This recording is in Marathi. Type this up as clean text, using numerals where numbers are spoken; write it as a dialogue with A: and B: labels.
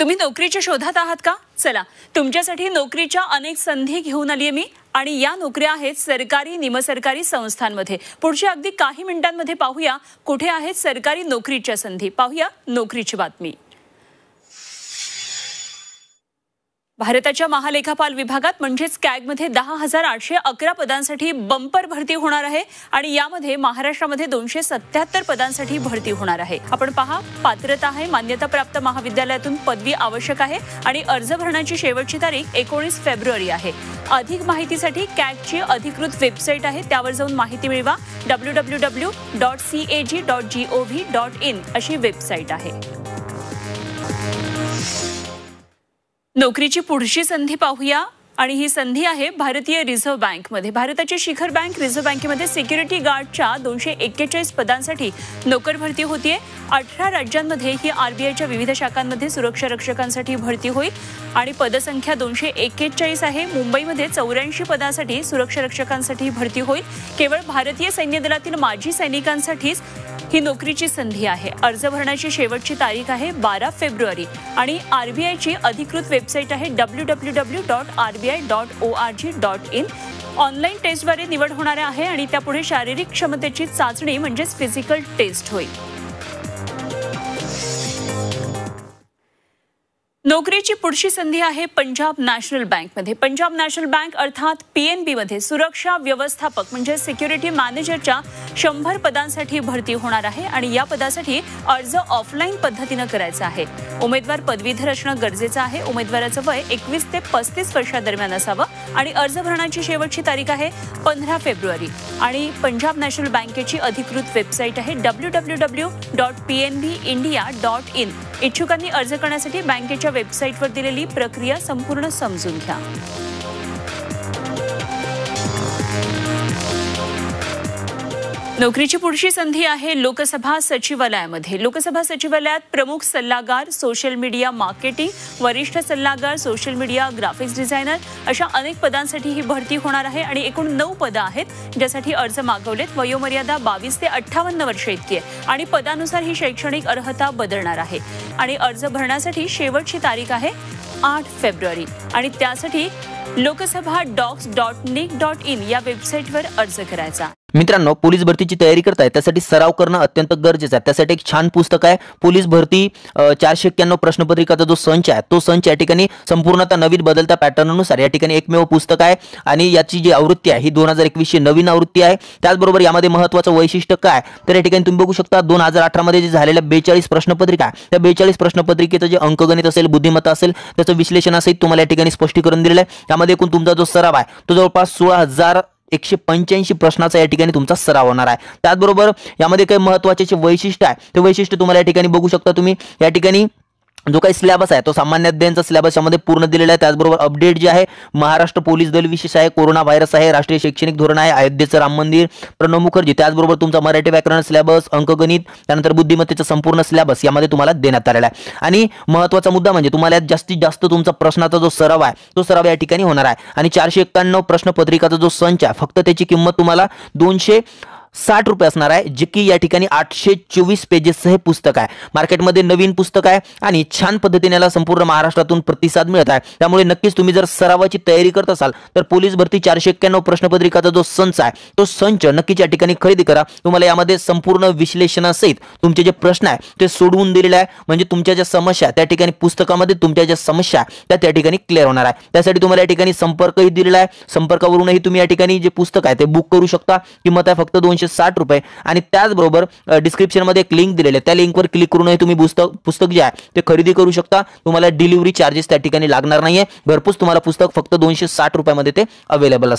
A: तुम्ही नोकरीच्या शोधात आहात का? चला, तुमच्यासाठी नोकरीच्या अनेक संधी घेऊन आली आहे मी आणि या नोकऱ्या आहेत सरकारी निमसरकारी संस्थांमध्ये। पुढच्या अगदी काही मिनिटांमध्ये पाहूया कुठे आहेत सरकारी नोकरीच्या संधी। पाहूया नोकरीची बातमी। भारताच्या महालेखापाल विभागात म्हणजेच कॅगमध्ये 10,811 पदांसाठी बंपर भरती होणार आहे आणि यामध्ये महाराष्ट्रामध्ये 277 पदांसाठी भरती होणार आहे। आपण पहा, पात्रता आहे मान्यता प्राप्त महाविद्यालयातून पदवी आवश्यक आहे आणि अर्ज भरण्याची शेवटची तारीख 19 फेब्रुवारी आहे। अधिक माहितीसाठी कॅगची अधिकृत वेबसाईट आहे, त्यावर जाऊन माहिती मिळवा। www.cag.gov.in अशी वेबसाईट आहे। नोकरीची पुढची संधी पाहूया आणि ही संधी आहे भारतीय रिझर्व्ह बँकमध्ये। भारताची शिखर बँक रिझर्व्ह बँकेमध्ये सिक्युरिटी गार्डच्या 241 पदांसाठी नोकर भरती होतीये। 18 राज्यांमध्ये ही आरबीआयच्या विविध शाखांमध्ये सुरक्षा रक्षकांसाठी भरती होईल आणि पदसंख्या 241 आहे। मुंबईमध्ये 84 पदांसाठी सुरक्षा रक्षकांसाठी भरती होईल। केवळ भारतीय सैन्य दलातील माजी सैनिकांसाठीच ही नोकरीची संधी आहे। अर्ज भरण्याची शेवटची तारीख आहे 12 फेब्रुवारी आणि आरबीआयची अधिकृत वेबसाईट आहे www.rbi.org.in। ऑनलाईन टेस्टद्वारे निवड होणार आहे आणि त्यापुढे शारीरिक क्षमतेची चाचणी म्हणजेच फिजिकल टेस्ट होईल। नोकरीची पुढची संधी आहे पंजाब नॅशनल बँकमध्ये। पंजाब नॅशनल बँक अर्थात पीएनबी मध्ये सुरक्षा व्यवस्थापक म्हणजे सिक्युरिटी मॅनेजरच्या 100 पदांसाठी भरती होणार आहे आणि या पदासाठी अर्ज ऑफलाईन पद्धतीने करायचा आहे। उमेदवार पदवीधर असणं गरजेचं आहे। उमेदवाराचं वय 21 ते 35 वर्षादरम्यान असावं आणि अर्ज भरण्याची शेवटची तारीख आहे 15 फेब्रुवारी आणि पंजाब नॅशनल बँकेची अधिकृत वेबसाईट आहे www.pnbindia.in। इच्छुकांनी अर्ज करण्यासाठी बँकेच्या वेबसाईटवर दिलेली प्रक्रिया संपूर्ण समजून घ्या। नोकरीची पुढची संधी आहे लोकसभा सचिवालयामध्ये। लोकसभा सचिवालयात प्रमुख सल्लागार, सोशल मीडिया मार्केटिंग, वरिष्ठ सल्लागार, सोशल मीडिया ग्राफिक्स डिझायनर अशा अनेक पदांसाठी ही भरती होणार आहे आणि एकूण 9 पदं आहेत ज्यासाठी अर्ज मागवलेत। वयोमर्यादा 22 ते 58 वर्ष इतकी आहे आणि पदानुसार ही शैक्षणिक अर्हता बदलणार आहे आणि अर्ज भरण्यासाठी शेवटची तारीख आहे 8 फेब्रुवारी आणि त्यासाठी lokasabha.docs.nic.in या वेबसाईटवर अर्ज करायचा।
B: मित्रांनो, पोलीस भरतीची तयारी करताय त्यासाठी सराव करणं अत्यंत गरजेचं आहे। त्यासाठी एक छान पुस्तक आहे पोलीस भरती 491 प्रश्नपत्रिकाचा जो संच आहे तो संच या ठिकाणी संपूर्णतः नवीन बदलत्या पॅटर्ननुसार या ठिकाणी एकमेव पुस्तक आहे आणि याची जी आवृत्ती आहे ही 2021 ची नवीन आवृत्ती आहे। त्याचबरोबर यामध्ये महत्त्वाचं वैशिष्ट्य काय तर या ठिकाणी तुम्ही बघू शकता 2018 मध्ये जे झालेल्या 42 प्रश्नपत्रिका त्या 42 प्रश्नपत्रिकेचं जे अंकगणित असेल, बुद्धिमत्ता असेल, त्याचं विश्लेषण असेल तुम्हाला या ठिकाणी स्पष्टीकरण दिलेलं आहे। त्यामध्ये एकूण तुमचा जो सराव आहे तो जवळपास 16,185 प्रश्नाचा या ठिकाणी तुमचा सराव होणार आहे। त्याचबरोबर यामध्ये काही महत्त्वाचे वैशिष्ट्य आहे ते वैशिष्ट्य तुम्हाला या ठिकाणी बघू शकता तुम्ही। या ठिकाणी जो काही सिलेबस आहे तो सामान्य अध्ययनचा सिलेबस यामध्ये पूर्ण दिलेला आहे। त्याचबरोबर अपडेट जे आहे महाराष्ट्र पोलीस दल विशेष आहे, कोरोना व्हायरस आहे, राष्ट्रीय शैक्षणिक धोरण आहे, अयोध्येचं राम मंदिर, प्रणव मुखर्जी, त्याचबरोबर तुमचा मराठी व्याकरण सिलेबस, अंकगणित, त्यानंतर बुद्धिमत्तेचा संपूर्ण सिलेबस यामध्ये तुम्हाला देण्यात आलेला आहे। आणि महत्त्वाचा मुद्दा म्हणजे तुम्हाला जास्तीत जास्त तुमचा प्रश्नाचा जो सराव आहे तो सराव या ठिकाणी होणार आहे आणि 491 प्रश्नपत्रिकाचा जो संच आहे फक्त त्याची किंमत तुम्हाला 260 रुपये असणार आहे, जे की या ठिकाणी 824 पेजेसचं हे पुस्तक आहे। मार्केटमध्ये नवीन पुस्तक आहे आणि छान पद्धतीने याला संपूर्ण महाराष्ट्रातून प्रतिसाद मिळत आहे। त्यामुळे नक्कीच तुम्ही जर सरावाची तयारी करत असाल तर पोलीस भरती 491 प्रश्नपत्रिकाचा जो संच आहे तो संच नक्कीच या ठिकाणी खरेदी करा। तुम्हाला यामध्ये संपूर्ण विश्लेषणासहित तुमचे जे प्रश्न आहे ते सोडवून दिलेले आहे, म्हणजे तुमच्या ज्या समस्या त्या ठिकाणी पुस्तकामध्ये तुमच्या ज्या समस्या त्या ठिकाणी क्लिअर होणार आहे। त्यासाठी तुम्हाला या ठिकाणी संपर्कही दिलेला आहे, संपर्कावरूनही तुम्ही या ठिकाणी जे पुस्तक आहे ते बुक करू शकता। किंमत आहे फक्त 260 रुपये आणि त्याचबरोबर डिस्क्रिप्शन मध्ये एक लिंक दिलेली आहे, त्या लिंकवर क्लिक करूनही तुम्ही पुस्तक जे आहे ते खरेदी करू शकता। तुम्हाला डिलिव्हरी चार्जेस त्या ठिकाणी लागणार नाहीये, घरपोच तुम्हाला पुस्तक फक्त 260 रुपयामध्ये ते अवेलेबल असणार।